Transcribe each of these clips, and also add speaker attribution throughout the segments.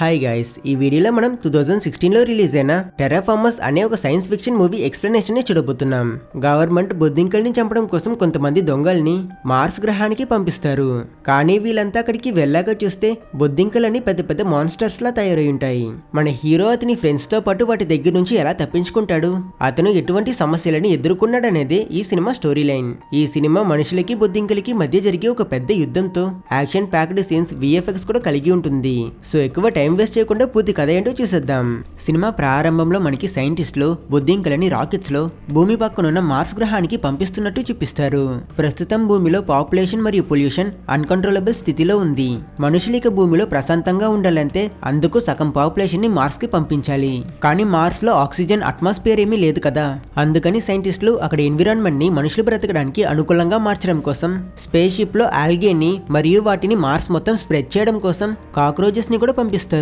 Speaker 1: Hi guys, ఈ వీడియోలో మనం 2016లో రిలీజ్ అయిన టెర్రాఫార్మర్స్ అనే ఒక సైన్స్ ఫిక్షన్ మూవీ ఎక్స్ప్లెనేషన్ ని చూడబోతున్నాం. గవర్నమెంట్ బొద్దింకల్ని చంపడం కోసం కొంతమంది దొంగల్ని మార్స్ గ్రహానికి పంపిస్తారు. కానీ వీళ్ళంతా అక్కడికి వెళ్ళాక చూస్తే బొద్దింకలని పెద్ద పెద్ద మాన్స్టర్స్ లా తయారై ఉంటాయి. మన హీరో అతని ఫ్రెండ్స్ తో పాటు వాటి దగ్గర నుంచి ఎలా తప్పించుకుంటాడు, అతను ఎటువంటి సమస్యలని ఎదుర్కొన్నాడనేదే ఈ సినిమా స్టోరీ లైన్. ఈ సినిమా మనుషులకి బొద్దింకలకి మధ్య జరిగే ఒక పెద్ద యుద్ధంతో యాక్షన్ ప్యాక్డ్ సీన్స్, విఎఫ్ఎక్స్ కూడా కలిగి ఉంటుంది. సో ఎక్కువ టైం వేస్ట్ చేయకుండా పూర్తి కథ ఏంటో చూసేద్దాం. సినిమా ప్రారంభంలో మనకి సైంటిస్టులు బొద్దింకలని రాకెట్స్ లో భూమి పక్కనున్న మార్స్ గ్రహానికి పంపిస్తున్నట్టు చూపిస్తారు. ప్రస్తుతం భూమిలో పాపులేషన్ మరియు పొల్యూషన్ అన్కంట్రోలబుల్ స్థితిలో ఉంది. మనుషులిక భూమిలో ప్రశాంతంగా ఉండాలంటే అందుకు సగం పాపులేషన్ ని మార్స్ కి పంపించాలి. కానీ మార్స్ లో ఆక్సిజన్ అట్మాస్ఫియర్ ఏమీ లేదు కదా. అందుకని సైంటిస్టులు అక్కడ ఎన్విరాన్మెంట్ ని మనుషులు బ్రతకడానికి అనుకూలంగా మార్చడం కోసం స్పేస్ షిప్ లో ఆల్గేని మరియు వాటిని మార్స్ మొత్తం స్ప్రెడ్ చేయడం కోసం కాక్రోచెస్ ని కూడా పంపిస్తారు.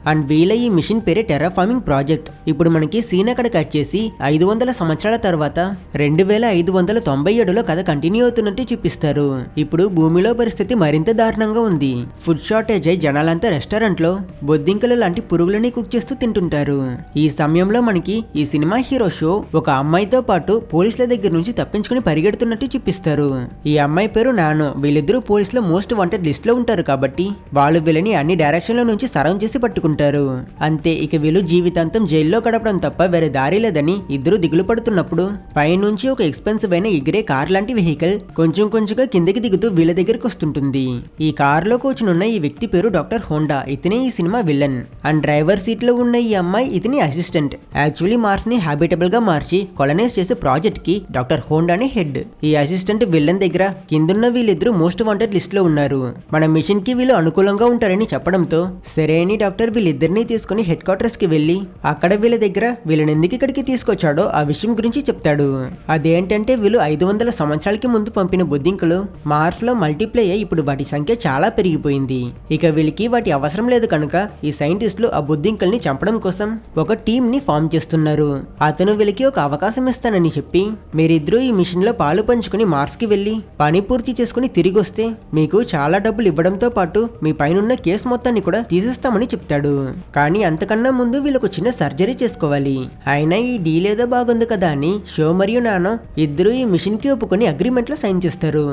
Speaker 1: అండ్ వీళ్ళ ఈ మిషన్ పేరే టెర్రాఫార్మింగ్ ప్రాజెక్ట్. ఇప్పుడు మనకి సీన్ అక్కడ కట్ చేసి 500 సంవత్సరాల తర్వాత 2597లో కథ కంటిన్యూ అవుతున్నట్టు చూపిస్తారు. ఇప్పుడు భూమిలో పరిస్థితి మరింత దారుణంగా ఉంది. ఫుడ్ షార్టేజ్ అయి జనాలంతా రెస్టారెంట్ లో బొద్దింకలు లాంటి పురుగులని కుక్ చేస్తూ తింటుంటారు. ఈ సమయంలో మనకి ఈ సినిమా హీరో షో ఒక అమ్మాయితో పాటు పోలీసుల దగ్గర నుంచి తప్పించుకుని పరిగెడుతున్నట్టు చూపిస్తారు. ఈ అమ్మాయి పేరు నానో. వీళ్ళిద్దరూ పోలీసుల మోస్ట్ వాంటెడ్ లిస్ట్ లో ఉంటారు కాబట్టి వాళ్ళు వీళ్ళని అన్ని డైరెక్షన్ల నుంచి సరౌండ్ చేసి పట్టుకుంటారు. అంతే, ఇక వీళ్ళు జీవితాంతం జైల్లో గడపడం తప్ప వేరే దారి లేదని ఇద్దరు దిగులు పడుతున్నప్పుడు పైనుంచి ఒక ఎక్స్పెన్సివ్ అయిన ఎగిరే కార్ లాంటి వెహికల్ కొంచెం కొంచెంగా కిందకి దిగుతూ వీళ్ళ దగ్గరకు వస్తుంటుంది. ఈ కార్ లో కూర్చునున్న ఈ వ్యక్తి పేరు డాక్టర్ హోండా. ఇతనే ఈ cinema villain. And driver seat లో ఉన్న ఈ అమ్మాయి ఇతని అసిస్టెంట్. యాక్చువల్లీ మార్స్ ని హ్యాబిటబుల్ గా మార్చి కొలనైజ్ చేసే ప్రాజెక్ట్ కి డాక్టర్ హోండానే హెడ్. ఈ అసిస్టెంట్ విలన్ దగ్గర కిందున్న వీళ్ళిద్దరూ మోస్ట్ వాంటెడ్ లిస్ట్ లో ఉన్నారు. మన మిషన్ కి వీళ్ళు అనుకూలంగా ఉంటారని చెప్పడంతో సరే అని డాక్టర్ వీళ్ళిద్దరిని తీసుకుని హెడ్ క్వార్టర్స్ కి వెళ్లి అక్కడ వీళ్ళ దగ్గర వీళ్ళని ఎందుకు ఇక్కడికి తీసుకొచ్చాడో ఆ విషయం గురించి చెప్తాడు. అదేంటంటే వీళ్ళు 500 సంవత్సరాలకి ముందు పంపిన బొద్దింకలు మార్స్ లో మల్టిప్లై అయ్యి ఇప్పుడు వాటి సంఖ్య చాలా పెరిగిపోయింది. ఇక వీళ్ళకి వాటి అవసరం లేదు కనుక ఈ సైంటిస్టులు ఆ బొద్దింకల్ని చంపడం కోసం ఒక టీమ్ ని ఫామ్ చేస్తున్నారు. అతను వీళ్ళకి ఒక అవకాశం ఇస్తానని చెప్పి మీరిద్దరూ ఈ మిషన్ లో పాలు పంచుకుని మార్స్ కి వెళ్లి పని పూర్తి చేసుకుని తిరిగి వస్తే మీకు చాలా డబ్బులు ఇవ్వడంతో పాటు మీ పైనున్న కేసు మొత్తాన్ని కూడా తీసేస్తామని చెప్తాడు. కానీ అంతకన్నా ముందు వీళ్ళకు చిన్న సర్జరీ చేసుకోవాలి. అయినా ఈ డీల్ ఏదో బాగుంది కదా అని షో మరియు నానో ఇద్దరు ఈ మిషన్ కి ఒప్పుకొని అగ్రిమెంట్ లో సైన్ చేస్తారు.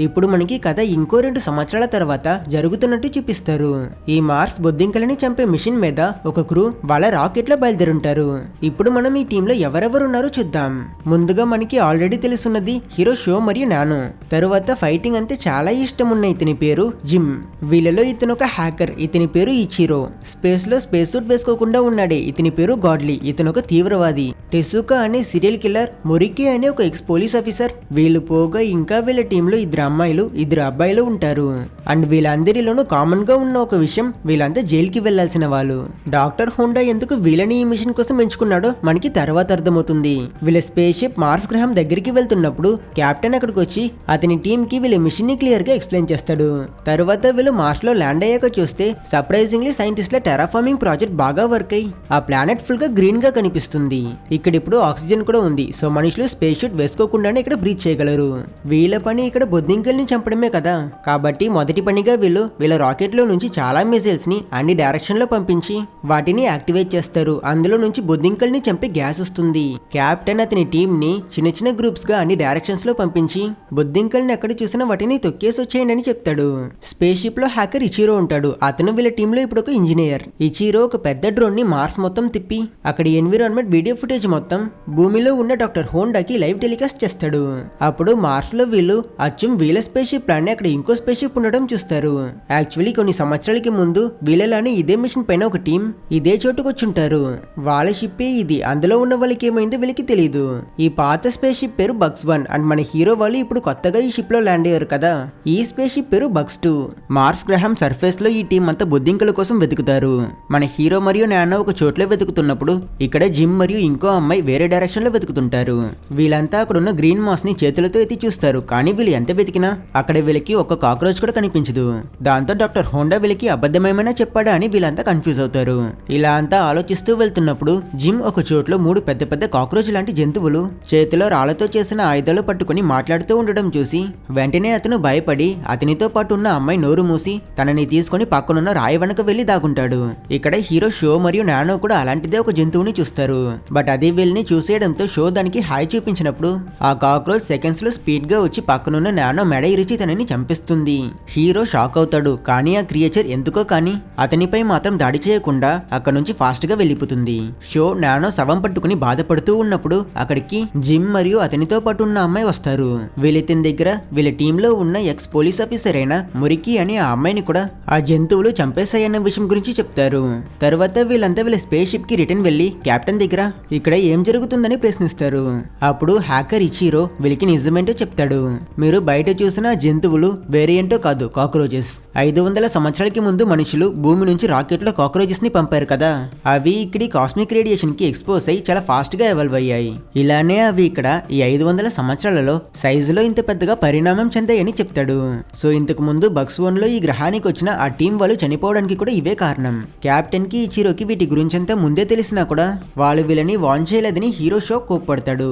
Speaker 1: ఇప్పుడు మనకి కథ ఇంకో 2 సంవత్సరాల తర్వాత జరుగుతున్నట్టు చూపిస్తారు. ఈ మార్స్ బొద్దింకలని చంపే మిషన్ మీద ఒక క్రూ వాళ్ళ రాకెట్ లో బయలుదేరుంటారు. ఇప్పుడు మనం ఈ టీమ్ లో ఎవరెవరు ఉన్నారో చూద్దాం. ముందుగా మనకి ఆల్రెడీ తెలుసున్నది హీరో షో మరియు నానో. తరువాత ఫైటింగ్ అంతే చాలా ఇష్టం ఉన్న ఇతని పేరు జిమ్. వీళ్ళలో ఇతను ఒక హ్యాకర్. ఇతని పేరు ఇచిరో. స్పేస్ లో స్పేస్ సూట్ వేసుకోకుండా ఉన్నాడే ఇతని పేరు గాడ్లీ. ఇతను ఒక తీవ్రవాది. టెసుకా అనే సీరియల్ కిల్లర్, మొరికి అనే ఒక ఎక్స్ పోలీస్ ఆఫీసర్. వీళ్ళు పోగా ఇంకా వీళ్ళ టీంలో 2 అమ్మాయిలు 2 అబ్బాయిలు ఉంటారు. అండ్ వీళ్ళందరిలోనూ కామన్ గా ఉన్న ఒక విషయం, వీళ్ళంతా జైలుకి వెళ్లాల్సిన వాళ్ళు. డాక్టర్ హోండా ఎందుకు వీళ్ళని ఈ మిషన్ కోసం ఎంచుకున్నాడో మనకి తర్వాత అర్థమవుతుంది. వీళ్ళ స్పేస్ షిప్ మార్స్ గ్రహం దగ్గరికి వెళ్తున్నప్పుడు కెప్టెన్ అక్కడికి వచ్చి అతని టీం కి వీళ్ళ మిషన్ ని క్లియర్ గా ఎక్స్ప్లెయిన్ చేస్తాడు. తర్వాత వీళ్ళు మార్స్ లో ల్యాండ్ అయ్యాక చూస్తే సర్ప్రైజింగ్లీ సైంటిస్ట్ల టెర్రాఫార్మింగ్ ప్రాజెక్ట్ బాగా వర్క్ అయ్యి ఆ ప్లానెట్ ఫుల్ గా గ్రీన్ గా కనిపిస్తుంది. ఇక్కడ ఇప్పుడు ఆక్సిజన్ కూడా ఉంది. సో మనుషులు స్పేస్ షూట్ వేసుకోకుండానే ఇక్కడ బ్రీత్ చేయగలరు. వీళ్ళ పని ఇక్కడ బొద్దింకల్ని చంపడమే కదా. కాబట్టి మొదటి పనిగా వీళ్ళ రాకెట్ లో నుంచి చాలా మిసైల్స్ ని అన్ని డైరెక్షన్ లో పంపించి వాటిని యాక్టివేట్ చేస్తారు. అందులో నుంచి బొద్దింకల్ని చంపే గ్యాస్ వస్తుంది. కెప్టెన్ అతని టీం ని చిన్న చిన్న గ్రూప్స్ గా అన్ని డైరెక్షన్స్ లో పంపించి బొద్దింకల్ని ఎక్కడ చూసినా వాటిని తొక్కేసి వచ్చేయండి అని చెప్తాడు. స్పేస్ షిప్ లో హ్యాకర్ ఇచిరో ఉంటాడు. అతను వీళ్ళ టీమ్ లో ఇప్పుడు ఒక ఇంజనీర్. ఇచిరో ఒక పెద్ద డ్రోన్ ని మార్స్ మొత్తం తిప్పి అక్కడ ఎన్విరాన్మెంట్ వీడియో ఫుటేజ్ మొత్తం భూమిలో ఉన్న డాక్టర్ హోండాకి లైవ్ టెలికాస్ట్ చేస్తాడు. అప్పుడు మార్స్ లో వీళ్ళు అచ్చం వీళ్ళ స్పేస్ షిప్ లానే అక్కడ ఇంకో స్పేస్ షిప్ ఉండడం చూస్తారు. యాక్చువల్లీ కొన్ని సంవత్సరాలకి ముందు వీళ్ళలానే ఇదే మిషన్ పైన ఒక టీం ఇదే చోటుకొచ్చుంటారు. వాళ్ళ షిప్పే ఇది. అందులో ఉన్న వాళ్ళకి ఏమైందో వీళ్ళకి తెలియదు. ఈ పాత స్పేస్ షిప్ పేరు బగ్స్ 1. అండ్ మన హీరో వాళ్ళు ఇప్పుడు కొత్తగా ఈ షిప్ లో ల్యాండ్ అయ్యారు కదా. ఈ స్పేస్ షిప్ పేరు బగ్స్ 2. మార్స్ గ్రహం సర్ఫేస్ లో ఈ టీం అంతా బొద్దింకల కోసం వెతుకుతారు. మన హీరో మరియు నాన్న ఒక చోట్ల వెతుకుతున్నప్పుడు ఇక్కడ జిమ్ మరియు ఇంకో అమ్మాయి వేరే డైరెక్షన్ లో వెతుకుతుంటారు. వీళ్ళంతా అక్కడున్న గ్రీన్ మాస్ ని చేతులతో ఎత్తి చూస్తారు, కానీ వీళ్ళు ఎంత వెతికినా అక్కడ వీళ్ళకి ఒక కాక్రోచ్ కూడా కనిపించదు. దాంతో డాక్టర్ హోండా వీళ్ళకి అబద్ధమేమైనా చెప్పాడా అని వీళ్ళంతా కన్ఫ్యూజ్ అవుతారు. ఇలా అంతా ఆలోచిస్తూ వెళ్తున్నప్పుడు జిమ్ ఒక చోట్లో 3 పెద్ద పెద్ద కాక్రోచ్ లాంటి జంతువులు చేతిలో రాళ్లతో చేసిన ఆయుధాలు పట్టుకుని మాట్లాడుతూ ఉండడం చూసి వెంటనే అతను భయపడి అతనితో పాటు ఉన్న అమ్మాయి నోరు మూసి తనని తీసుకుని పక్కనున్న రాయి వెనక వెళ్లి దాగుంటాడు. ఇక్కడ హీరో షో మరియు నానో కూడా అలాంటిదే ఒక జంతువుని చూస్తారు. బట్ అది వీళ్ళని చూసేయడంతో షో దానికి హాయ్ చూపించినప్పుడు ఆ కాక్రోచ్ సెకండ్స్ లో స్పీడ్ గా వచ్చి పక్కనున్న నానో మెడ ఇరిచి తనని చంపిస్తుంది. హీరో షాక్ అవుతాడు, కానీ ఆ క్రియేచర్ ఎందుకో కానీ అతనిపై మాత్రం దాడి చేయకుండా అక్కడ నుంచి ఫాస్ట్ గా వెళ్ళిపోతుంది. షో నానో శవం పట్టుకుని బాధపడుతూ ఉన్నప్పుడు అక్కడికి జిమ్ మరియు అతనితో పాటు ఉన్న అమ్మాయి వస్తారు. వీళ్ళితని దగ్గర వీళ్ళ టీంలో ఉన్న ఎక్స్ పోలీస్ ఆఫీసర్ అయిన మురికి అని ఆ అమ్మాయిని కూడా ఆ జంతువులు చంపేశాయన్న విషయం గురించి చెప్తారు. తర్వాత వీళ్ళంతా వీళ్ళ స్పేస్ షిప్ కి రిటర్న్ వెళ్లి కెప్టెన్ దగ్గర ఇక్కడ ఏం జరుగుతుందని ప్రశ్నిస్తారు. అప్పుడు హ్యాకర్ ఇచిరో వీళ్ళకి నిజమేంటో చెప్తాడు. మీరు బయట చూసిన జంతువులు వేరే ఏంటో కాదు, కాక్రోచెస్. 500 సంవత్సరాలకి ముందు మనుషులు భూమి నుంచి రాకెట్లో కాక్రోచెస్ ని పంపారు కదా, అవి ఇక్కడి కాస్మిక్ రేడియేషన్ కి ఎక్స్పోజ్ అయ్యి చాలా ఫాస్ట్ గా ఎవాల్వ్ అయ్యాయి. ఇలానే అవి ఇక్కడ ఈ 500 సంవత్సరాలలో సైజులో ఇంత పెద్దగా పరిణామం చెందాయని చెప్తాడు. సో ఇంతకు ముందు బక్స్ 1 లో ఈ గ్రహానికి వచ్చిన ఆ టీం వాళ్ళు చనిపోవడానికి కూడా ఇవే కారణం. కెప్టెన్ కి ఇచిరోకి వీటి గురించంతా ముందే తెలిసినా కూడా వాళ్ళు వీళ్ళని వార్న్ చేయలేదని హీరో షో కోప్పడతాడు.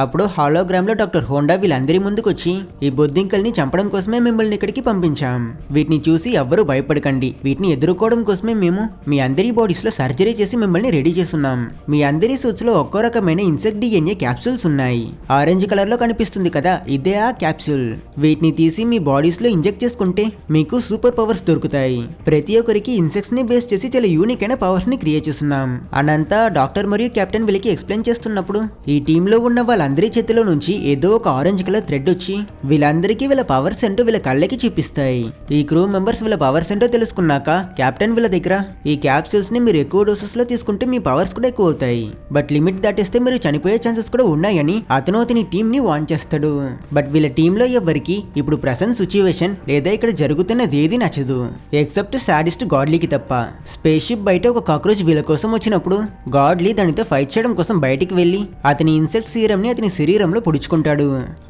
Speaker 1: అప్పుడు హాలోగ్రామ్ లో డాక్టర్ హోండా వీళ్ళందరి ముందుకొచ్చి ఈ బొద్దింకల్ని చంపడం కోసమే మిమ్మల్ని ఇక్కడికి పంపించాం. వీటిని చూసి ఎవ్వరూ భయపడకండి. వీటిని ఎదుర్కోవడం కోసమే మేము మీ అందరి బాడీస్ లో సర్జరీ చేసి మిమ్మల్ని రెడీ చేస్తున్నాం. మీ అందరి సూట్స్ లో ఒక్కో రకమైన ఇన్సెక్ట్ డిఎన్ఏ క్యాప్సూల్స్ ఉన్నాయి. ఆరెంజ్ కలర్ లో కనిపిస్తుంది కదా, ఇదే ఆ క్యాప్సూల్. వీటిని తీసి మీ బాడీస్ లో ఇంజెక్ట్ చేసుకుంటే మీకు సూపర్ పవర్స్ దొరుకుతాయి. ప్రతి ఒక్కరికి ఇన్సెక్ట్స్ ని బేస్ చేసి చాలా యూనిక్ అయిన పవర్స్ ని క్రియేట్ చేస్తున్నాం. అనంతా డాక్టర్ మరియు కెప్టెన్ వీళ్ళకి ఎక్స్ప్లెయిన్ చేస్తున్నప్పుడు ఈ టీమ్ లో ఉన్న వాళ్ళందరి చేతిలో నుంచి ఏదో ఒక ఆరెంజ్ కలర్ థ్రెడ్ వచ్చి వీళ్ళందరికీ వీళ్ళ పవర్స్ ఏంటో వీళ్ళ కళ్ళకి చూపిస్తాయి. ఈ క్రూ మెంబర్స్ వీళ్ళ పవర్స్ ఏంటో తెలుసుకున్నాక కెప్టెన్ వీళ్ళ దగ్గర ఈ క్యాప్సూల్స్ ని మీరు ఎక్కువ డోసెస్ లో తీసుకుంటే మీ పవర్స్ కూడా ఎక్కువ అవుతాయి, బట్ లిమిట్ దాటేస్తే మీరు చనిపోయే ఛాన్సెస్ కూడా ఉన్నాయని అతను అతని టీం ని వార్న్ చేస్తాడు. బట్ వీళ్ళ టీంలో ఎవరికి ఇప్పుడు ప్రెసెంట్ సిచ్యువేషన్ లేదా ఇక్కడ జరుగుతున్నది ఏది నచ్చదు, ఎక్సెప్ట్ సాడిస్ట్ గాడ్లీకి తప్ప. స్పేస్ షిప్ బయట ఒక కాక్రోచ్ వీళ్ళ కోసం వచ్చినప్పుడు గాడ్లీ దానితో ఫైట్ చేయడం కోసం బయటికి వెళ్లి అతని ఇన్సెక్ట్ సీరం ని అతని శరీరంలో పొడుచుకుంటాడు.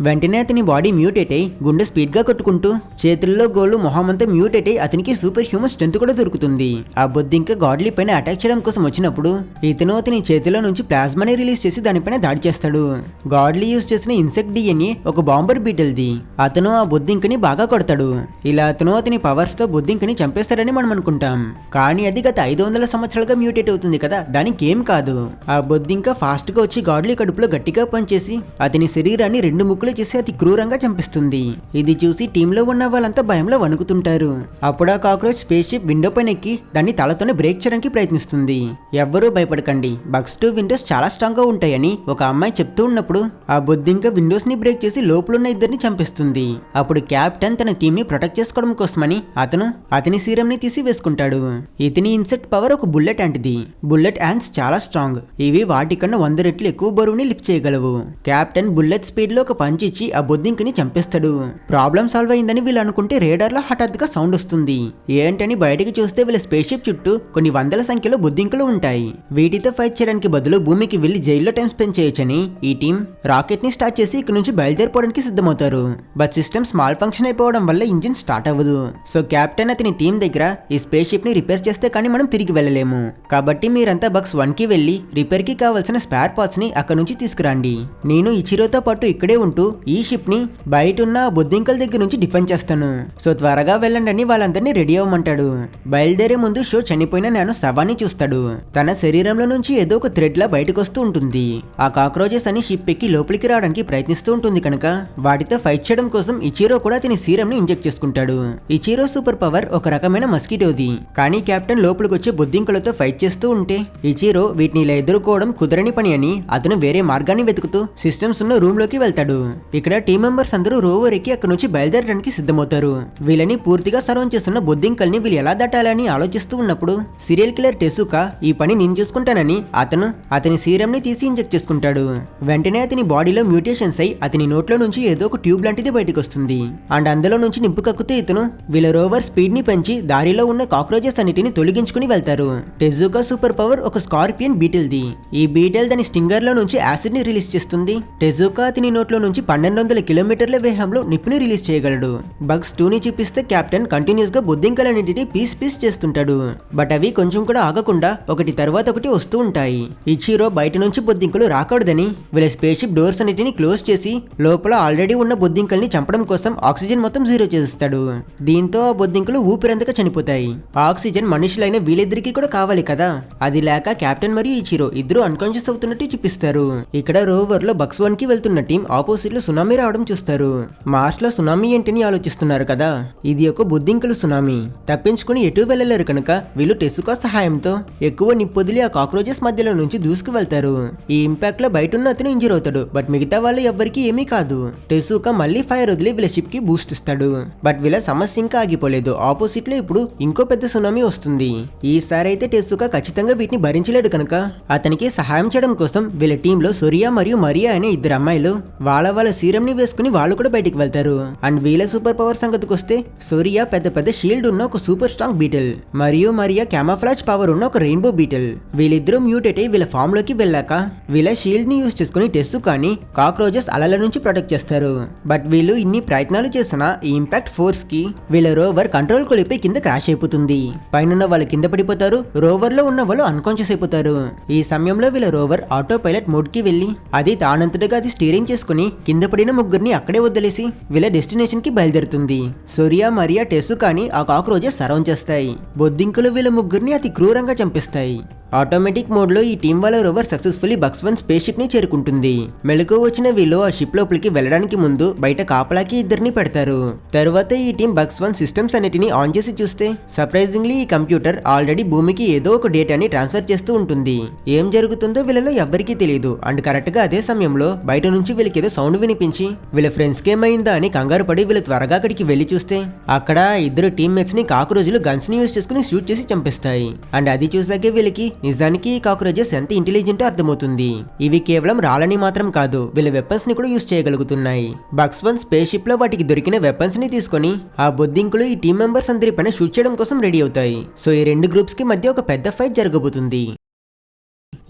Speaker 1: వెంటనే అతని బాడీ మ్యూటేట్ అయి గుండె స్పీడ్ గా కొట్టుకుంటూ చేతుల్లో గోళ్ళు మొహమంతా మ్యూటేట్ అయి అతనికి సూపర్ హ్యూమన్ స్ట్రెంత్ కూడా దొరుకుతుంది. ఆ బొద్దింక గాడ్లీ పైన అటాక్ చేయడం కోసం వచ్చినప్పుడు ఇతను అతని చేతిలో నుంచి ప్లాస్మాని రిలీజ్ చేసి దానిపైన దాడి చేస్తాడు. గాడ్లీ యూజ్ చేసిన ఇన్సెక్ట్ డిఎన్ఏ ఒక బాంబర్ బీటల్ది. అతను ఆ బొద్దింకని బాగా కొడతాడు. ఇలా అతను అతని పవర్స్ తో బొద్దింకని చంపేస్తాడని మనం అనుకుంటాం, కానీ అది గత 500 సంవత్సరాలుగా మ్యూటేట్ అవుతుంది కదా, దానికి ఏం కాదు. ఆ బొద్దింక ఫాస్ట్ గా వచ్చి గాడ్లీ కడుపులో గట్టిగా పనిచేసి అతని శరీరాన్ని 2 ముక్కలు చేసి అతి క్రూరంగా చంపిస్తుంది. ఇది చూసి టీంలో ఉన్న వాళ్ళంతా భయంలో వణుకుతుంటారు. అప్పుడు ఆ కాక్రోచ్ స్పేస్ షిప్ విండో పైన ఎక్కి దాన్ని తలతోనే బ్రేక్ చేయడానికి ప్రయత్నిస్తుంది. ఎవ్వరూ భయపడకండి, బగ్స్ 2 విండోస్ చాలా స్ట్రాంగ్ గా ఉంటాయని ఒక అమ్మాయి చెప్తూ ఉన్నప్పుడు ఆ బొద్దింక విండోస్ ని బ్రేక్ చేసి లోపలున్న ఇద్దరిని చంపిస్తుంది. అప్పుడు కెప్టెన్ తన టీం ని ప్రొటెక్ట్ చేసుకోవడం కోసమని అతను అతని సీరం ని తీసి వేసుకుంటాడు. ఇతని ఇన్సెక్ట్ పవర్ ఒక బుల్లెట్ లాంటిది. బుల్లెట్ యాండ్స్ చాలా స్ట్రాంగ్, ఇవి వాటికన్నా 100 రెట్లు ఎక్కువ బరువుని లిఫ్ట్ చేయగలవు. కెప్టెన్ బుల్లెట్ స్పీడ్ లో ఒక పంచ్ ఇచ్చి ఆ బొద్దింకని చంపేస్తాడు. ప్రాబ్లం సాల్వ్ అయిందని వీళ్ళు అనుకుంటే రేడార్ లో హఠాత్తుగా సౌండ్ వస్తుంది. ఏంటని బయటికి చూస్తే వీళ్ళ స్పేస్ షిప్ చుట్టూ కొన్ని వందల సంఖ్యలో బొద్దింకలు ఉంటాయి. వీటితో ఫైట్ చేయడానికి బదులు భూమికి వెళ్లి జైల్లో టైం స్పెండ్ చేయొచ్చని ఈ టీం రాకెట్ ని స్టార్ట్ చేసి ఇక్కడ నుంచి బయలుదేరిపోవడానికి సిద్ధమవుతారు. బట్ సిస్టమ్ స్మాల్ ఫంక్షన్ అయిపోవడం వల్ల ఇంజిన్ స్టార్ట్ అవ్వదు. సో కెప్టెన్ అతని టీం దగ్గర ఈ స్పేస్ షిప్ ని రిపేర్ చేస్తే కానీ మనం తిరిగి వెళ్ళలేము, కాబట్టి మీరంతా బక్స్ 1 కి వెళ్లి రిపేర్ కి కావాల్సిన స్పేర్ పార్ట్స్ ని అక్కడ నుంచి తీసుకురండి. నేను ఇచిరోతో పాటు ఇక్కడే ఉంటూ ఈ షిప్ ని బయట ఉన్న బొద్దింకల దగ్గర నుంచి డిఫెండ్ చేస్తాను. సో త్వరగా వెళ్ళండి అని వాళ్ళందరినీ రెడీ అవ్వమంటాడు. బయలుదేరే ముందు షో చనిపోయిన నేను శవాన్ని చూస్తాడు. తన శరీరంలో నుంచి ఏదో ఒక థ్రెడ్ లా బయటకు వస్తూ ఉంటుంది. ఆ కాక్రోచెస్ అని షిప్ ఎక్కి లోపలికి రావడానికి ప్రయత్నిస్తూ ఉంటుంది కనుక వాటితో ఫైట్ చేయడం కోసం ఇచిరో కూడా అతని సీరం ని ఇంజెక్ట్ చేసుకుంటాడు. ఇచిరో సూపర్ పవర్ ఒక రకమైన మస్కిటోది, కానీ కెప్టెన్ లోపలికి వచ్చే బొద్దింకలతో ఫైట్ చేస్తూ ఉంటే ఇచిరో వీటిని ఇలా ఎదుర్కోవడం కుదరని పని అని అతను వేరే మార్గాన్ని వెతుకుతూ అవుతూ సిస్టమ్స్ ఉన్న రూమ్ లోకి వెళ్తాడు. ఇక్కడ టీం మెంబర్స్ అందరూ రోవర్ ఎక్కి అక్కడ నుంచి బయలుదేరడానికి సిద్ధమవుతారు. వీళ్ళని పూర్తిగా సర్వం చేస్తున్న బొద్దింకల్ని వీళ్ళు ఎలా దాటాలని ఆలోచిస్తూ ఉన్నప్పుడు సీరియల్ కిల్లర్ టెసుకా ఈ పని నేను చూసుకుంటానని అతని సీరం ని తీసి ఇంజెక్ట్ చేసుకుంటాడు. వెంటనే అతని బాడీలో మ్యూటేషన్స్ అయి అతని నోట్లో నుంచి ఏదో ఒక ట్యూబ్ లాంటిది బయటకు వస్తుంది. అండ్ అందులో నుంచి నింపు కక్కుతూ ఇతను వీళ్ళ రోవర్ స్పీడ్ ని పెంచి దారిలో ఉన్న కాక్రోచెస్ అన్నిటిని తొలగించుకుని వెళ్తారు. టెజుకా సూపర్ పవర్ ఒక స్కార్పియన్ బీటిల్ ది. ఈ బీటిల్ దాని స్టింగర్ లో నుంచి యాసిడ్ ని రిలీజ్ చేస్తుంది. టెజుకా అతని నోట్లో నుంచి 1200 కిలోమీటర్ల వేగంలో నిప్పుని రిలీజ్ చేయగలడు. బగ్స్ 2 ని చూపిస్తే కెప్టెన్ కంటిన్యూస్ గా బొద్దింకలన్నింటినీ పీస్ చేస్తుంటాడు. బట్ అవి కొంచెం కూడా ఆగకుండా ఒకటి తర్వాత ఒకటి వస్తూ ఉంటాయి. ఇచిరో బయట నుంచి బొద్దింకలు రాకూడదని వీళ్ళ స్పేస్ షిప్ డోర్స్ అన్నిటిని క్లోజ్ చేసి లోపల ఆల్రెడీ ఉన్న బొద్దింకల్ని చంపడం కోసం ఆక్సిజన్ మొత్తం జీరో చేస్తాడు. దీంతో ఆ బొద్దింకలు ఊపిరందక చనిపోతాయి. ఆక్సిజన్ మనుషులైన వీళ్ళిద్దరికి కూడా కావాలి కదా, అది లేక కెప్టెన్ మరియు ఇచిరో ఇద్దరు అన్కాన్షియస్ అవుతున్నట్టు చూపిస్తారు. ఇక్కడ రోవర్ లో బక్స్ 1 కి వెళ్తున్న టీం ఆపోజిట్ లో సునామీ రావడం చూస్తారు. మార్స్ లో సునామీ ఏంటని ఆలోచిస్తున్నారు కదా, ఇది ఒక బొద్దింకలు సునామీ. తప్పించుకుని ఎటు వెళ్ళలేరు కనుక వీళ్ళు టెసుకా సహాయంతో ఎక్కువ నిప్పొదిలి ఆ కాక్రోచెస్ మధ్యలో నుంచి దూసుకు వెళ్తారు. ఈ ఇంపాక్ట్ లో బయట ఉన్న అతను ఇంజర్ అవుతాడు. బట్ మిగతా వాళ్ళు ఎవ్వరికి ఏమీ కాదు. టెసుకా మళ్ళీ ఫైర్ వదిలి వీళ్ళ షిప్ కి బూస్ట్ ఇస్తాడు. బట్ వీళ్ళ సమస్య ఇంకా ఆగిపోలేదు. ఆపోజిట్ లో ఇప్పుడు ఇంకో పెద్ద సునామీ వస్తుంది. ఈసారి అయితే టెసుకా ఖచ్చితంగా వీటిని భరించలేడు కనుక అతనికి సహాయం చేయడం కోసం వీళ్ళ టీమ్ లో సొరియా మరియు మరియా అనే ఇద్దరు అమ్మాయిలు వాళ్ళ సీరం ని వేసుకుని వాళ్ళు కూడా బయటికి వెళ్తారు. అండ్ వీళ్ళ సూపర్ పవర్ సంగతికి వస్తే సొరియా పెద్ద షీల్డ్ ఉన్న ఒక సూపర్ స్ట్రాంగ్ బీటిల్ మరియు మరియా క్యామోఫ్లాజ్ పవర్ ఉన్న ఒక రెయిన్బో బీటిల్. వీళ్ళిద్దరూ మ్యూటేట్ అయి వీళ్ళ ఫామ్ లోకి వెళ్ళాక వీళ్ళ షీల్డ్ ని యూజ్ చేసుకుని టెసుకాని కాక్రోచెస్ అలల నుంచి ప్రొటెక్ట్ చేస్తారు. బట్ వీళ్ళు ఇన్ని ప్రయత్నాలు చేసినా ఈ ఇంపాక్ట్ ఫోర్స్ కి వీళ్ళ రోవర్ కంట్రోల్ కోల్పోయి కింద క్రాష్ అయిపోతుంది. పైన వాళ్ళు కింద పడిపోతారు. రోవర్ లో ఉన్న వాళ్ళు అన్కాన్షియస్ అయిపోతారు. ఈ సమయంలో వీళ్ళ రోవర్ ఆటో పైలట్ మోడ్ కి వెళ్లి అది తానంతటిగా అది స్టీరింగ్ చేసుకుని కింద పడిన ముగ్గురిని అక్కడే వదిలేసి వీళ్ళ డెస్టినేషన్ కి బయలుదేరుతుంది. సొరియా మరియా టెసుకాని ఆ కాక్రోచెస్ సరౌండ్ చేస్తాయి. బొద్దింకలు వీళ్ళ ముగ్గురిని అతి క్రూరంగా చంపిస్తాయి. ఆటోమేటిక్ మోడ్ లో ఈ టీం వాళ్ళ రోవర్ సక్సెస్ఫుల్లీ బక్స్ 1 స్పేస్ షిప్ ని చేరుకుంటుంది. మెలకు వచ్చిన వీళ్ళు ఆ షిప్ లోపలికి వెళ్ళడానికి ముందు బయట కాపలాకి ఇద్దరిని పెడతారు. తరువాత ఈ టీం బక్స్ 1 సిస్టమ్స్ అన్నిటిని ఆన్ చేసి చూస్తే సర్ప్రైజింగ్లీ ఈ కంప్యూటర్ ఆల్రెడీ భూమికి ఏదో ఒక డేటాని ట్రాన్స్ఫర్ చేస్తూ ఉంటుంది. ఏం జరుగుతుందో వీళ్ళలో ఎవ్వరికీ తెలియదు. అండ్ కరెక్ట్ గా అదే సమయంలో బయట నుంచి వీళ్ళకి ఏదో సౌండ్ వినిపించి వీళ్ళ ఫ్రెండ్స్ కి ఏమైందా అని కంగారు పడి వీళ్ళు త్వరగా అక్కడికి వెళ్లి చూస్తే అక్కడ ఇద్దరు టీమ్మేట్స్ ని కాక్రోజులు గన్స్ ని యూజ్ చేసుకుని షూట్ చేసి చంపేస్తాయి. అండ్ అది చూసాకే వీళ్ళకి నిజానికి ఈ కాక్రోచెస్ ఎంత ఇంటెలిజెంట్ అర్థమవుతుంది. ఇవి కేవలం రాళ్ళని మాత్రం కాదు, వీళ్ళ వెపన్స్ ని కూడా యూజ్ చేయగలుగుతున్నాయి. బక్స్ 1 స్పేస్ షిప్ లో వాటికి దొరికిన వెపన్స్ ని తీసుకొని ఆ బొద్దింకులు ఈ టీం మెంబర్స్ అందరి పైన షూట్ చేయడం కోసం రెడీ అవుతాయి. సో ఈ రెండు గ్రూప్స్ కి మధ్య ఒక పెద్ద ఫైట్ జరగబోతుంది.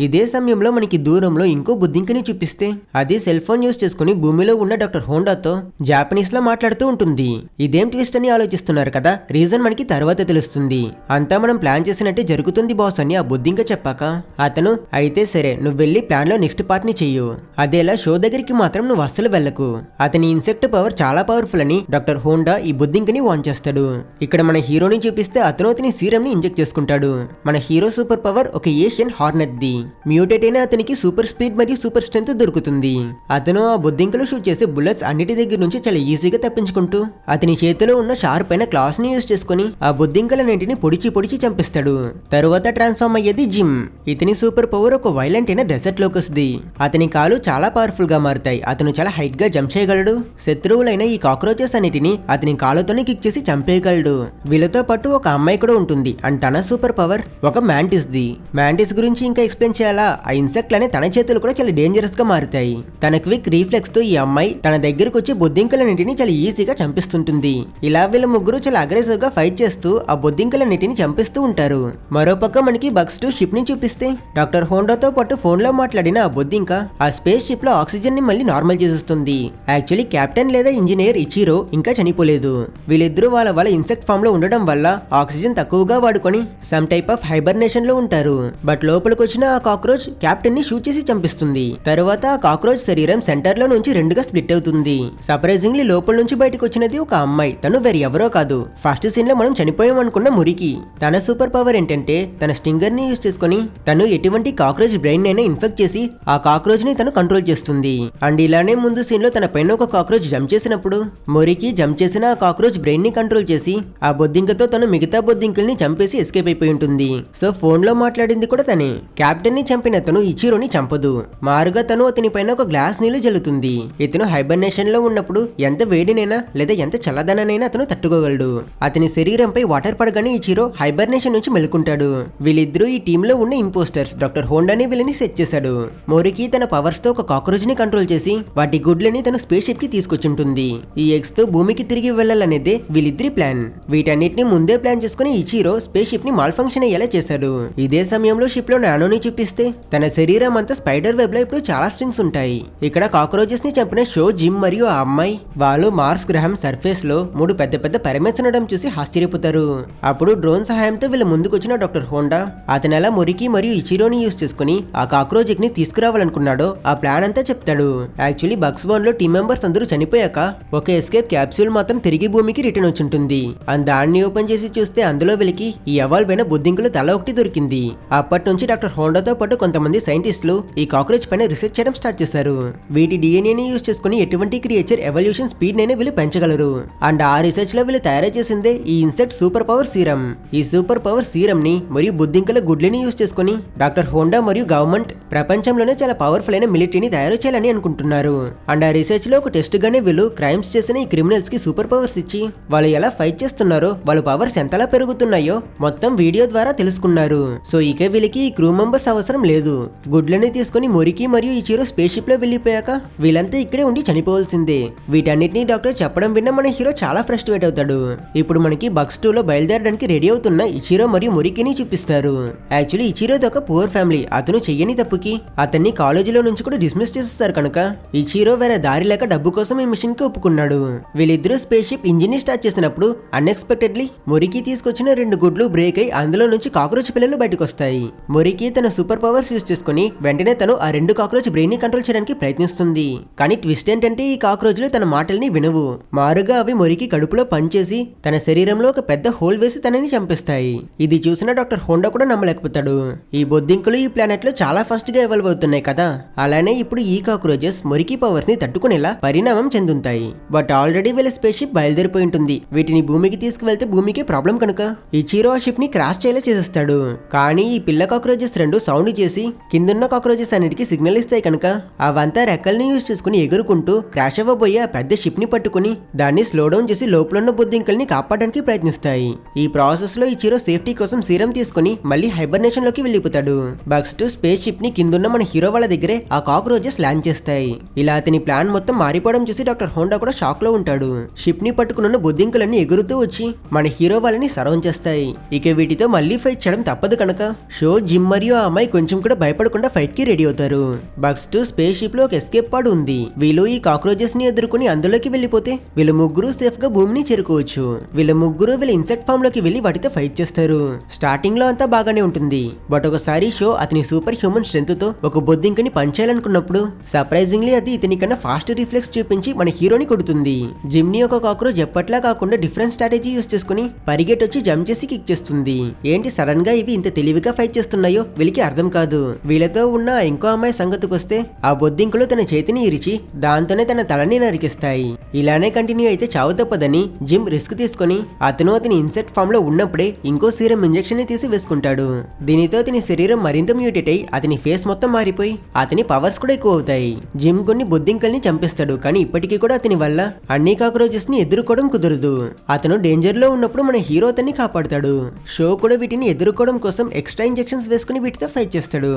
Speaker 1: ఇదే సమయంలో మనకి దూరంలో ఇంకో బుద్ధింకని చూపిస్తే అది సెల్ ఫోన్ యూజ్ చేసుకుని భూమిలో ఉన్న డాక్టర్ హోండాతో జాపనీస్ లో మాట్లాడుతూ ఉంటుంది. ఇదేం ట్విస్ట్ అని ఆలోచిస్తున్నారు కదా, రీజన్ మనకి తర్వాత తెలుస్తుంది. అంతా మనం ప్లాన్ చేసినట్టే జరుగుతుంది బాస్ అని ఆ బుద్ధింక చెప్పాక అతను అయితే సరే నువ్వు వెళ్ళి ప్లాన్ లో నెక్స్ట్ పార్ట్ ని చెయ్యు, అదేలా షో దగ్గరికి మాత్రం నువ్వు అస్సలు వెళ్ళకు. అతని ఇన్సెక్ట్ పవర్ చాలా పవర్ఫుల్ అని డాక్టర్ హోండా ఈ బుద్ధింకని వాన్ చేస్తాడు. ఇక్కడ మన హీరోని చూపిస్తే అతను అతని సీరం ని ఇంజెక్ట్ చేసుకుంటాడు. మన హీరో సూపర్ పవర్ ఒక ఏషియన్ హార్నెట్ ది. మ్యూటేట్ అయిన అతనికి సూపర్ స్పీడ్ మరియు సూపర్ స్ట్రెంత్ దొరుకుతుంది. అతను ఆ బొద్దింకలు షూట్ చేసే బుల్లెట్స్ అన్నిటి దగ్గర నుంచి చాలా ఈజీగా తప్పించుకుంటూ అతని చేతిలో ఉన్న షార్ప్ అయిన క్లాస్ ని యూజ్ చేసుకుని ఆ బొద్దింకలన్నింటిని పొడిచి చంపిస్తాడు. తరువాత ట్రాన్స్ఫార్మ్ అయ్యేది జిమ్. ఇతని సూపర్ పవర్ ఒక వైలెంట్ అయిన డెజర్ట్ లోకస్ ది. అతని కాలు చాలా పవర్ఫుల్ గా మారుతాయి. అతను చాలా హైట్ గా జంప్ చేయగలడు. శత్రువులైన ఈ కాక్రోచెస్ అన్నిటిని అతని కాలుతోనే కిక్ చేసి చంపేయగలడు. వీళ్ళతో పాటు ఒక అమ్మాయి కూడా ఉంటుంది. అండ్ తన సూపర్ పవర్ ఒక మ్యాంటిస్ ది. మ్యాంటిస్ గురించి ఇంకా ఎక్స్ప్లెయిన్ చేయాలా, ఆ ఇన్సెక్ట్లనే తన చేతులు కూడా చాలా డేంజరస్ గా మారుతాయి. తన క్విక్ రీఫ్లెక్స్ తో ఈ అమ్మాయి తన దగ్గరకు వచ్చి బొద్దింకలన్నింటిని చాలా ఈజీగా చంపిస్తుంటుంది. ఇలా వీళ్ళ ముగ్గురు చాలా అగ్రెసివ్ గా ఫైట్ చేస్తూ ఆ బొద్దింకలన్నింటిని చంపిస్తూ ఉంటారు. మరోపక్క మనకి బక్స్ 2 షిప్ ని చూపిస్తే డాక్టర్ హోండాతో పాటు ఫోన్ లో మాట్లాడిన ఆ బొద్దింక ఆ స్పేస్ షిప్ లో ఆక్సిజన్ ని మళ్ళీ నార్మల్ చేసేస్తుంది. యాక్చువల్లీ కెప్టెన్ లేదా ఇంజనీర్ ఇచిరో ఇంకా చనిపోలేదు. వీళ్ళిద్దరూ వాళ్ళ ఇన్సెక్ట్ ఫామ్ లో ఉండడం వల్ల ఆక్సిజన్ తక్కువగా వాడుకొని సమ్ టైప్ ఆఫ్ హైబర్నేషన్ లో ఉంటారు. బట్ లోపలికి వచ్చిన ఆ కాక్రోచ్ కెప్టెన్ ని షూట్ చేసి చంపిస్తుంది. తర్వాత ఆ కాక్రోచ్ శరీరం సెంటర్ లో నుంచి రెండుగా స్ప్లిట్ అవుతుంది. సర్ప్రైజింగ్లీ లోపల నుంచి బయటకు వచ్చినది ఒక అమ్మాయి. తను వేరే ఎవరో కాదు, ఫస్ట్ సీన్ లో మనం చనిపోయాం అనుకున్న మురికి. తన సూపర్ పవర్ ఏంటంటే తన స్టింగర్ ని యూజ్ చేసుకుని తను ఎటువంటి కాక్రోచ్ బ్రెయిన్ అయినా ఇన్ఫెక్ట్ చేసి ఆ కాక్రోచ్ ని తను కంట్రోల్ చేస్తుంది. అండ్ ఇలానే ముందు సీన్ లో తన పైన ఒక కాక్రోచ్ జంప్ చేసినప్పుడు మురికి జంప్ చేసిన ఆ కాక్రోచ్ బ్రెయిన్ ని కంట్రోల్ చేసి ఆ బొద్దింకతో తను మిగతా బొద్దింకల్ని చంపేసి ఎస్కేప్ అయిపోయి ఉంటుంది. సో ఫోన్ లో మాట్లాడింది కూడా తనే. కెప్టెన్ అందరినీ చంపిన తను ఇచిరోని చంపదు. మారుగా తను అతని పైన ఒక గ్లాస్ నీళ్లు జల్లుతుంది. ఇతను హైబర్నేషన్ లో ఉన్నప్పుడు ఎంత వేడినైనా లేదా ఎంత చల్లదనైనా అతను తట్టుకోగలడు. అతని శరీరంపై వాటర్ పడగానే ఇచిరో హైబర్నేషన్ నుంచి మెలుకుంటాడు. వీళ్ళిద్దరూ ఈ టీమ్ లో ఉన్న ఇంపోస్టర్స్. డాక్టర్ హోండాని వీళ్ళని సెట్ చేశాడు. మోరికి తన పవర్స్ తో ఒక కాక్రోచ్ ని కంట్రోల్ చేసి వాటి గుడ్లని తన స్పేస్ షిప్ కి తీసుకొచ్చుంటుంది. ఈ ఎగ్స్ తో భూమికి తిరిగి వెళ్లాలనేదే వీళ్ళిద్దరి ప్లాన్. వీటన్నిటిని ముందే ప్లాన్ చేసుకుని ఇచిరో స్పేస్ షిప్ ని మాల్ ఫంక్షన్ అయ్యేలా చేశాడు. ఇదే సమయంలో షిప్ లో నానోని చూపిస్తే తన శరీరం అంతా స్పైడర్ వెబ్ లో ఇప్పుడు చాలా స్ట్రింగ్స్ ఉంటాయి. ఇక్కడ కాక్రోచెస్ ని చంపిన షో, జిమ్ మరియు ఆ అమ్మాయి వాళ్ళు మార్స్ గ్రహం సర్ఫేస్ లో 3 పెద్ద పెద్ద పిరమిడ్స్ ఉండడం చూసి ఆశ్చర్యపోతారు. అప్పుడు డ్రోన్ సహాయంతో వీళ్ళ ముందుకొచ్చిన డాక్టర్ హోండా అతను ఎలా మొరికి మరియు ఇచిరోని యూజ్ చేసుకుని ఆ కాక్రోచ్ ని తీసుకురావాలనుకున్నాడో ఆ ప్లాన్ అంతా చెప్తాడు. యాక్చువల్లీ బగ్స్ బోన్ లో టీమ్ మెంబర్స్ అందరూ చనిపోయాక ఒక ఎస్కేప్ క్యాప్సూల్ మాత్రం తిరిగి భూమికి రిటర్న్ వచ్చుంటుంది. దాన్ని ఓపెన్ చేసి చూస్తే అందులో వీళ్ళకి ఈ ఎవాల్వ్ అయిన బుద్ధింకులు తల ఒకటి దొరికింది. అప్పటి నుంచి డాక్టర్ హోండాతో పాటు కొంతమంది సైంటిస్టులు ఈ కాక్రోచ్ పైన రీసెర్చ్ చేయడం స్టార్ట్ చేశారు. వీటి డిఎన్ఏని యూజ్ చేసుకుని ఎటువంటి క్రియేచర్ ఎవల్యూషన్ స్పీడ్ నైనా వీళ్ళు పెంచగలరు. అండ్ ఆ రీసెర్చ్ లో వీళ్ళు తయారు చేసిందే ఈ ఇన్సెక్ట్ సూపర్ పవర్ సీరం. ఈ సూపర్ పవర్ సీరం ని మరియు బుద్ధింకల గుడ్లని యూజ్ చేసుకుని డాక్టర్ హోండా మరియు గవర్నమెంట్ ప్రపంచంలోనే చాలా పవర్ఫుల్ అయిన మిలిటరీని తయారు చేయాలని అనుకుంటున్నారు. అండ్ ఆ రీసెర్చ్ లో ఒక టెస్ట్ గానే వీళ్ళు క్రైమ్స్ చేసిన ఈ క్రిమినల్స్ కి సూపర్ పవర్స్ ఇచ్చి వాళ్ళు ఎలా ఫైట్ చేస్తున్నారో వాళ్ళ పవర్స్ ఎంతలా పెరుగుతున్నాయో మొత్తం వీడియో ద్వారా తెలుసుకున్నారు. సో ఇక వీళ్ళకి ఈ క్రూ మెంబర్స్ అవసరం లేదు. గుడ్లని తీసుకుని మొరికి మరియు ఇచిరో స్పేస్ షిప్ లో వెళ్లిపోయాక వీళ్ళంతా ఇక్కడే ఉండి చనిపోవాల్సిందే. వీటన్నిటిని డాక్టర్ చెప్పడం విన్న మన హీరో చాలా ఫ్రస్ట్రేట్ అవుతాడు. ఇప్పుడు మనకి బగ్స్ 2 లో బయలుదేరడానికి రెడీ అవుతున్న ఇచిరో మరియు మొరికిని చూపిస్తారు. యాక్చువల్లీ ఇచిరోది ఒక పూర్ ఫ్యామిలీ. అతను చెయ్యని తప్పుకి అతన్ని కాలేజీలో నుంచి కూడా డిస్మిస్ చేసేస్తారు కనుక ఇచిరో వేరే దారి లేక డబ్బు కోసం ఈ మిషన్ కి ఒప్పుకున్నాడు. వీళ్ళిద్దరూ స్పేస్ షిప్ ఇంజిన్ ని స్టార్ట్ చేసినప్పుడు అన్ఎక్స్పెక్టెడ్లీ మొరికి తీసుకొచ్చిన 2 గుడ్లు బ్రేక్ అయి అందులో నుంచి కాక్రోచ్ పిల్లలు బయటకు వస్తాయి. మొరికి తన సూపర్ పవర్స్ యూజ్ చేసుకుని వెంటనే తను ఆ 2 కాక్రోచ్ బ్రెయిన్ ని కంట్రోల్ చేయడానికి ప్రయత్నిస్తుంది. కానీ ట్విస్ట్ ఏంటంటే ఈ కాక్రోచ్లు తన మాటల్ని వినవు. మారుగా అవి మొరికి కడుపులో పనిచేసి తన శరీరంలో ఒక పెద్ద హోల్ వేసి తనని చంపేస్తాయి. ఇది చూసిన డాక్టర్ హోండా కూడా నమ్మలేకపోతాడు. ఈ బొద్దింకులు ఈ ప్లానెట్ లో చాలా ఫాస్ట్ గా ఎవాల్వ్ అవుతున్నాయి కదా, అలానే ఇప్పుడు ఈ కాక్రోచెస్ మొరికి పవర్స్ ని తట్టుకునేలా పరిణామం చెందుతాయి. బట్ ఆల్రెడీ వీళ్ళ స్పేస్ షిప్ బయలుదేరిపోయి ఉంటుంది. వీటిని భూమికి తీసుకువెళ్తే భూమికి ప్రాబ్లం కనుక ఇచిరో ఆ షిప్ ని క్రాష్ చేయాలా చేసేస్తాడు. కానీ ఈ పిల్ల కాక్రోచెస్ 2 సౌండ్ చేసి కిందున్న కాక్రోచెస్ అన్నిటికీ సిగ్నల్ ఇస్తాయి కనుక అవంతా రెక్కల్ని యూజ్ చేసుకుని ఎగురుకుంటూ క్రాష్ అవ్వబోయే ఆ పెద్ద షిప్ ని పట్టుకుని దాన్ని స్లో డౌన్ చేసి లోపల ఉన్న బొద్దింకల్ని కాపాడడానికి ప్రయత్నిస్తాయి. ఈ ప్రాసెస్ లో ఇచిరో సేఫ్టీ కోసం సీరం తీసుకుని మళ్ళీ హైబర్నేషన్ లోకి వెళ్ళిపోతాడు. బగ్స్ 2 స్పేస్ షిప్ ని కిందున్న మన హీరో వాళ్ళ దగ్గరే ఆ కాక్రోచెస్ ల్యాండ్ చేస్తాయి. ఇలా అతని ప్లాన్ మొత్తం మారిపోవడం చూసి డాక్టర్ హోండా కూడా షాక్ లో ఉంటాడు. షిప్ ని పట్టుకున్న బొద్దింకలన్నీ ఎగురుతూ వచ్చి మన హీరో వాళ్ళని సరౌండ్ చేస్తాయి. ఇక వీటితో మళ్ళీ ఫైట్ చేయడం తప్పదు కనుక షో, జిమ్ మరియు ఆ అమ్మాయి కొంచెం కూడా భయపడకుండా ఫైట్ కి రెడీ అవుతారు. బగ్స్ 2 స్పేస్ షిప్ లో ఒక ఎస్కేప్ పాడ్ ఉంది. వీళ్ళు ఈ కాక్రోచెస్ ని ఎదుర్కొని అందులోకి వెళ్ళిపోతే వీళ్ళు ముగ్గురు సేఫ్ గా భూమిని చేరుకోవచ్చు. వీళ్ళ ముగ్గురు వీళ్ళ ఇన్సెక్ట్ ఫామ్ లోకి వెళ్లి వాటితో ఫైట్ చేస్తారు. స్టార్టింగ్ లో అంతా బాగానే ఉంటుంది. బట్ ఒకసారి షో అతని సూపర్ హ్యూమన్ స్ట్రెంత్ తో ఒక బొద్దింకని పంచేయాలనుకున్నప్పుడు సర్ప్రైజింగ్లీ అది ఇతని కన్నా ఫాస్ట్ రిఫ్లెక్స్ చూపించి మన హీరోని కొడుతుంది. జిమ్ ని ఒక కాక్రోచ్ ఎప్పట్లా కాకుండా డిఫరెంట్ స్ట్రాటజీ యూస్ చేసుకుని పరిగెట్టొచ్చి జంప్ చేసి కిక్ చేస్తుంది. ఏంటి సడన్ గా ఇవి ఇంత తెలివిగా ఫైట్ చేస్తున్నాయో వీళ్ళకి అర్థం కాదు. వీళ్ళతో ఉన్న ఇంకో అమ్మాయి సంగతికొస్తే ఆ బొద్దింకులు తన చేతిని ఇరిచి దాంతోనే తన తలని నరికిస్తాయి. ఇలానే కంటిన్యూ అయితే చావు తప్పదని జిమ్ రిస్క్ తీసుకుని అతను అతని ఇన్సెక్ట్ ఫామ్ లో ఉన్నప్పుడే ఇంకో సీరం ఇంజెక్షన్ ని తీసి వేసుకుంటాడు. దీనితో అతని శరీరం మరింత మ్యూటేట్ అయి అతని ఫేస్ మొత్తం మారిపోయి అతని పవర్స్ కూడా ఎక్కువ అవుతాయి. జిమ్ కొన్ని బొద్దింకల్ని చంపేస్తాడు. కానీ ఇప్పటికీ కూడా అతని వల్ల అన్ని కాక్రోచెస్ ని ఎదుర్కోవడం కుదరదు. అతను డేంజర్ లో ఉన్నప్పుడు మన హీరో అతన్ని కాపాడుతాడు. షో కూడా వీటిని ఎదుర్కోవడం కోసం ఎక్స్ట్రా ఇంజెక్షన్స్ వేసుకుని వీటితో ఫైట్ చేస్తాడు.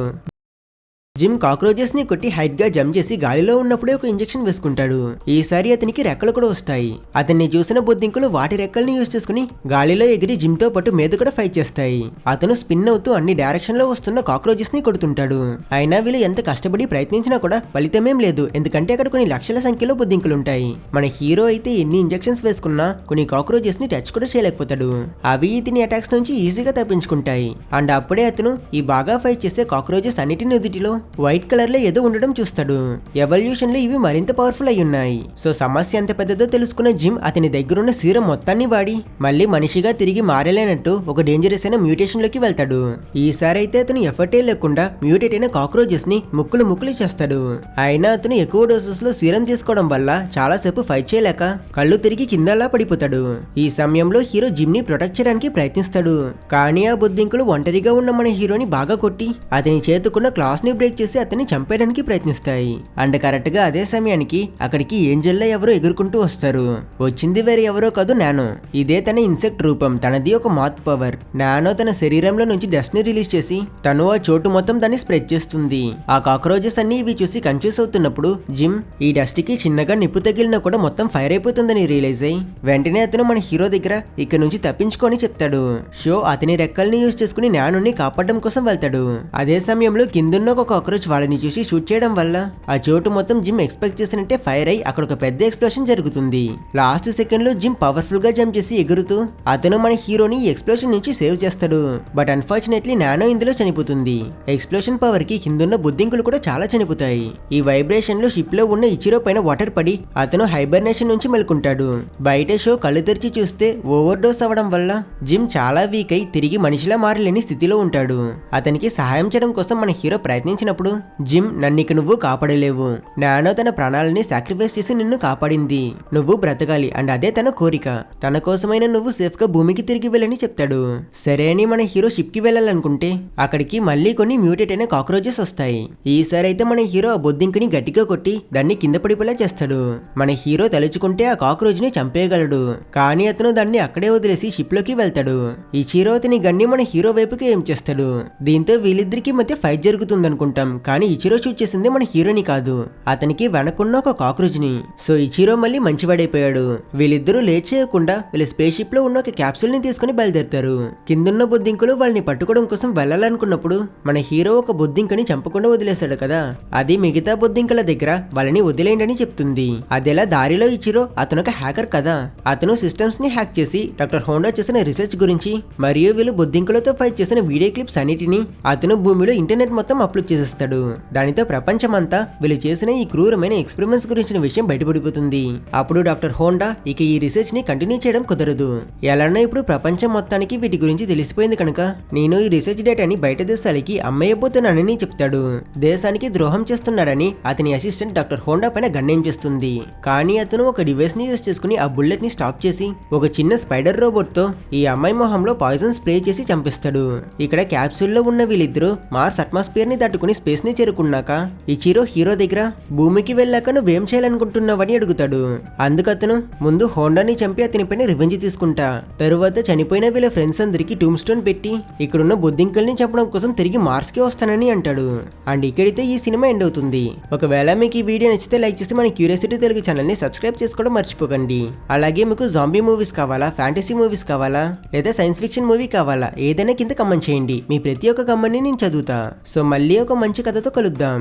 Speaker 1: జిమ్ కాక్రోచెస్ ని కొట్టి హైట్ గా జంప్ చేసి గాలిలో ఉన్నప్పుడే ఒక ఇంజెక్షన్ వేసుకుంటాడు. ఈసారి అతనికి రెక్కలు కూడా వస్తాయి. అతన్ని చూసిన బొద్దింకులు వాటి రెక్కల్ని యూజ్ చేసుకుని గాలిలో ఎగిరి జిమ్ తో పాటు మీద కూడా ఫైట్ చేస్తాయి. అతను స్పిన్ అవుతూ అన్ని డైరెక్షన్ లో వస్తున్న కాక్రోచెస్ ని కొడుతుంటాడు. అయినా వీళ్ళు ఎంత కష్టపడి ప్రయత్నించినా కూడా ఫలితమేం లేదు. ఎందుకంటే అక్కడ కొన్ని లక్షల సంఖ్యలో బొద్దింకులు ఉంటాయి. మన హీరో అయితే ఎన్ని ఇంజెక్షన్స్ వేసుకున్నా కొన్ని కాక్రోచెస్ ని టచ్ కూడా చేయలేకపోతాడు. అవి ఇతని అటాక్స్ నుంచి ఈజీగా తప్పించుకుంటాయి. అండ్ అప్పుడే అతను ఈ బాగా ఫైట్ చేసే కాక్రోచెస్ అన్నిటిని ఎదుటిలో వైట్ కలర్ లో ఏదో ఉండడం చూస్తాడు. ఎవల్యూషన్ లో ఇవి మరింత పవర్ఫుల్ అయి ఉన్నాయి. సో సమస్య ఎంత పెద్దదో తెలుసుకున్న జిమ్ అతని దగ్గరున్న సీరం మొత్తాన్ని వాడి మళ్ళీ మనిషిగా తిరిగి మారలేనట్టు ఒక డేంజరస్ అయిన మ్యూటేషన్ లోకి వెళ్తాడు. ఈసారి అయితే అతను ఎఫర్టే లేకుండా మ్యూటేట్ అయిన కాక్రోచెస్ ని ముక్కులు చేస్తాడు. అయినా అతను ఎక్కువ డోసెస్ లో సీరం చేసుకోవడం వల్ల చాలా సేపు ఫైట్ చేయలేక కళ్ళు తిరిగి కిందలా పడిపోతాడు. ఈ సమయంలో హీరో జిమ్ ని ప్రొటెక్ట్ చేయడానికి ప్రయత్నిస్తాడు. కానీ ఆ బొద్దింకులు ఒంటరిగా ఉన్న మన హీరోని బాగా కొట్టి అతని చేతుకున్న క్లాస్ ని బ్రేక్ చేసి అతన్ని చంపేయడానికి ప్రయత్నిస్తాయి. అండ్ కరెక్ట్ గా అదే సమయానికి అక్కడికి ఏంజెల్లా ఎవరో ఎగురుకుంటూ వస్తారు. వచ్చింది వేరే ఎవరో కాదు నానో. ఇదే తన ఇన్సెక్ట్ రూపం. తనది ఒక మాత్ పవర్. నానో తన శరీరంలో నుంచి డస్ట్ ని రిలీజ్ చేసి తను ఆ చోటు మొత్తం దాన్ని స్ప్రెడ్ చేస్తుంది. ఆ కాక్రోచెస్ అన్ని ఇవి చూసి కన్ఫ్యూజ్ అవుతున్నప్పుడు జిమ్ ఈ డస్ట్ కి చిన్నగా నిప్పు తగిలినా కూడా మొత్తం ఫైర్ అయిపోతుందని రియలైజ్ అయ్యి వెంటనే అతను మన హీరో దగ్గర ఇక్కడ నుంచి తప్పించుకొని చెప్తాడు. షో అతని రెక్కల్ని యూజ్ చేసుకుని నానోని కాపాడడం కోసం వెళ్తాడు. అదే సమయంలో కిందున్న ఒక కాక్రోచ్ వాళ్ళని చూసి షూట్ చేయడం వల్ల ఆ చోటు మొత్తం జిమ్ ఎక్స్పెక్ట్ చేసినట్టే ఫైర్ అయి అక్కడ ఒక పెద్ద ఎక్స్ప్లోషన్ జరుగుతుంది. లాస్ట్ సెకండ్ లో జిమ్ పవర్ఫుల్ గా జంప్ చేసి ఎగురుతూ అతను మన హీరోని ఈ ఎక్స్ప్లోషన్ నుంచి సేవ్ చేస్తాడు. బట్ అన్ఫార్చునేట్లీ నానో ఇందులో చనిపోతుంది. ఎక్స్ప్లోషన్ పవర్ కి కిందున్న బుద్ధింకులు కూడా చాలా చనిపోతాయి. ఈ వైబ్రేషన్ లో షిప్ లో ఉన్న ఇచిరో పైన వాటర్ పడి అతను హైబర్నేషన్ నుంచి మెలుకుంటాడు. బయట షో కళ్ళు తెరిచి చూస్తే ఓవర్ డోస్ అవ్వడం వల్ల జిమ్ చాలా వీక్ అయి తిరిగి మనిషిలా మారలేని స్థితిలో ఉంటాడు. అతనికి సహాయం చేయడం కోసం మన హీరో ప్రయత్నించినప్పుడు జిమ్ నన్నిక నువ్వు కాపాడలేవు. నానో తన ప్రాణాలని సాక్రిఫైస్ చేసి నిన్ను కాపాడింది. నువ్వు బ్రతకాలి అండ్ అదే తన కోరిక. తన కోసమైన నువ్వు సేఫ్ గా భూమికి తిరిగి వెళ్ళని చెప్తాడు. సరే అని మన హీరో షిప్ కి వెళ్ళాలనుకుంటే అక్కడికి మళ్ళీ కొన్ని మ్యూటేట్ అయిన కాక్రోచెస్ వస్తాయి. ఈసారి అయితే మన హీరో ఆ బొద్దింకని గట్టిగా కొట్టి దాన్ని కింద పడిపోయేలా చేస్తాడు. మన హీరో తలుచుకుంటే ఆ కాక్రోచ్ ని చంపేయగలడు. కానీ అతను దాన్ని అక్కడే వదిలేసి షిప్ లోకి వెళ్తాడు. ఇచిరో అతని గన్ని మన హీరో వైపుకి ఏం చేస్తాడు. దీంతో వీళ్ళిద్దరికి మధ్య ఫైట్ జరుగుతుంది అనుకుంటాం. కానీ ఇచిరో షూట్ చేసింది మన హీరోని కాదు, అతనికి వెనకున్న ఒక కాక్రోచ్ ని. సో ఇచిరో మళ్ళీ మంచివాడైపోయాడు. వీళ్ళిద్దరూ లేట్ చేయకుండా వీళ్ళ స్పేస్ షిప్ లో ఉన్న ఒక క్యాప్సూల్ ని తీసుకుని బయలుదేరుతారు. కిందున్న బొద్దింకులు వాళ్ళని పట్టుకోవడం కోసం వెళ్ళాలనుకున్నప్పుడు మన హీరో ఒక బొద్దింకని చంపకుండా వదిలేశాడు కదా, అది మిగతా బొద్దింకల దగ్గర వాళ్ళని వదిలేయండి అని చెప్తుంది. అదేలా దారిలో ఇచ్చిరో అతను ఒక హ్యాకర్ కదా, అతను సిస్టమ్స్ ని హ్యాక్ చేసి డాక్టర్ హోండా చేసిన రీసెర్చ్ గురించి మరియు వీళ్ళు బొద్దింకులతో ఫైట్ చేసిన వీడియో క్లిప్స్ అన్నిటిని అతను భూమిలో ఇంటర్నెట్ మొత్తం అప్లోడ్ చేసేస్తాడు. దానితో ప్రపంచమంతా వీళ్ళు చేసిన ఈ క్రూరమైన ఎక్స్పెరిమెంట్స్ గురించిన విషయం బయటపడిపోతుంది. అప్పుడు డాక్టర్ హోండా ఇక ఈ రీసెర్చ్ ని కంటిన్యూ చేయడం కుదరదు. ఎలానో ఇప్పుడు ప్రపంచం మొత్తానికి వీటి గురించి తెలిసిపోయింది కనుక నేను ఈ రీసెర్చ్ డేటాని బయట దేశాలకి అమ్మేయబోతున్నానని చెప్తాడు. దేశానికి ద్రోహం చేస్తున్నాడని అతని అసిస్టెంట్ డాక్టర్ హోండా పైన గన్నేం చేస్తుంది. కానీ అతను ఒక డివైస్ ని యూజ్ చేసుకుని ఆ బుల్లెట్ ని స్టాప్ చేసి ఒక చిన్న స్పైడర్ రోబోట్ తో ఈ అమ్మాయి మొహంలో పాయిజన్ స్ప్రే చేసి చంపిస్తాడు. ఇక్కడ క్యాప్సూల్ లో ఉన్న వీళ్ళిద్దరూ మార్స్ అట్మాస్ఫియర్ ని దాటుకుని స్పేస్ ని చేరుకున్నాక ఇచిరో హీరో దగ్గర భూమికి వెళ్ళాక నువ్వేం చేయాలనుకుంటున్నావని అడుగుతాడు. అందుకతను ముందు హోండాని చంపి అతని పైన రివెంజ్ తీసుకుంటా, తరువాత చనిపోయిన వీళ్ళ ఫ్రెండ్స్ అందరికి టూమ్ స్టోన్ పెట్టి ఇక్కడున్న బొద్దింకల్ని చంపడం కోసం తిరిగి మార్స్ కి వస్తానని అంటాడు. అండ్ ఇక్కడితో ఈ సినిమా ఎండ్ అవుతుంది. ఒకవేళ మీకు ఈ వీడియో నచ్చితే లైక్ చేసి మన క్యూరియాసిటీ తెలుగు ఛానల్ ని సబ్స్క్రైబ్ చేసుకోవడం మర్చిపోకండి. అలాగే మీకు జాంబీ మూవీస్ కావాలా, ఫ్యాంటసీ మూవీస్ కావాలా, లేదా సైన్స్ ఫిక్షన్ మూవీ కావాలా, ఏదైనా కింద కమెంట్ చేయండి. మీ ప్రతి ఒక్క కమెంట్ ని నేను చదువుతా. సో మళ్ళీ ఒక మంచి కథతో కలుద్దాం.